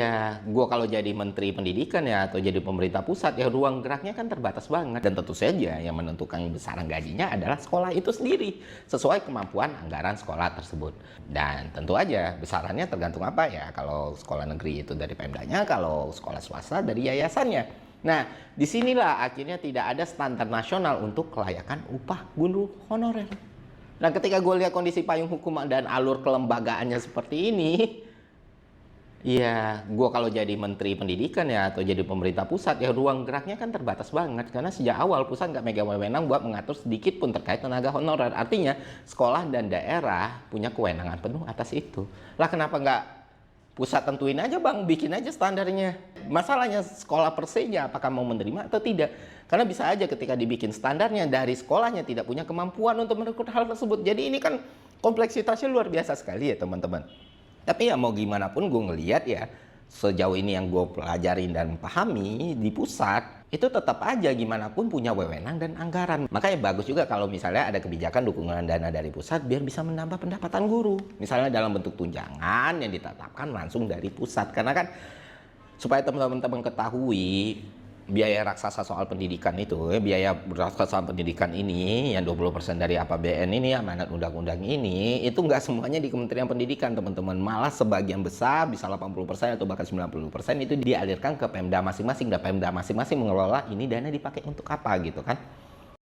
Ya, gua kalau jadi menteri pendidikan ya atau jadi pemerintah pusat ya ruang geraknya kan terbatas banget dan tentu saja yang menentukan besaran gajinya adalah sekolah itu sendiri sesuai kemampuan anggaran sekolah tersebut. Dan tentu aja besarannya tergantung apa ya. Kalau sekolah negeri itu dari Pemdanya, kalau sekolah swasta dari yayasannya. Nah, disinilah akhirnya tidak ada standar nasional untuk kelayakan upah guru honorer. Nah, ketika gue lihat kondisi payung hukum dan alur kelembagaannya seperti ini, iya, gua kalau jadi menteri pendidikan ya atau jadi pemerintah pusat ya ruang geraknya kan terbatas banget karena sejak awal pusat nggak megang wewenang buat mengatur sedikit pun terkait tenaga honorer. Artinya sekolah dan daerah punya kewenangan penuh atas itu. Lah kenapa nggak pusat tentuin aja bang, bikin aja standarnya. Masalahnya sekolah persenya apakah mau menerima atau tidak? Karena bisa aja ketika dibikin standarnya dari sekolahnya tidak punya kemampuan untuk merekrut hal tersebut. Jadi ini kan kompleksitasnya luar biasa sekali ya teman-teman. Tapi ya mau gimana pun gue ngelihat ya sejauh ini yang gue pelajarin dan pahami di pusat itu tetap aja gimana pun punya wewenang dan anggaran. Makanya bagus juga kalau misalnya ada kebijakan dukungan dana dari pusat biar bisa menambah pendapatan guru. Misalnya dalam bentuk tunjangan yang ditetapkan langsung dari pusat. Karena kan supaya teman-teman ketahui biaya raksasa soal pendidikan itu, biaya raksasa pendidikan ini yang 20% dari APBN ini, amanat undang-undang ini, itu nggak semuanya di Kementerian Pendidikan, teman-teman. Malah sebagian besar, bisa 80% atau bahkan 90% itu dialirkan ke Pemda masing-masing, dan Pemda masing-masing mengelola ini dana dipakai untuk apa gitu kan.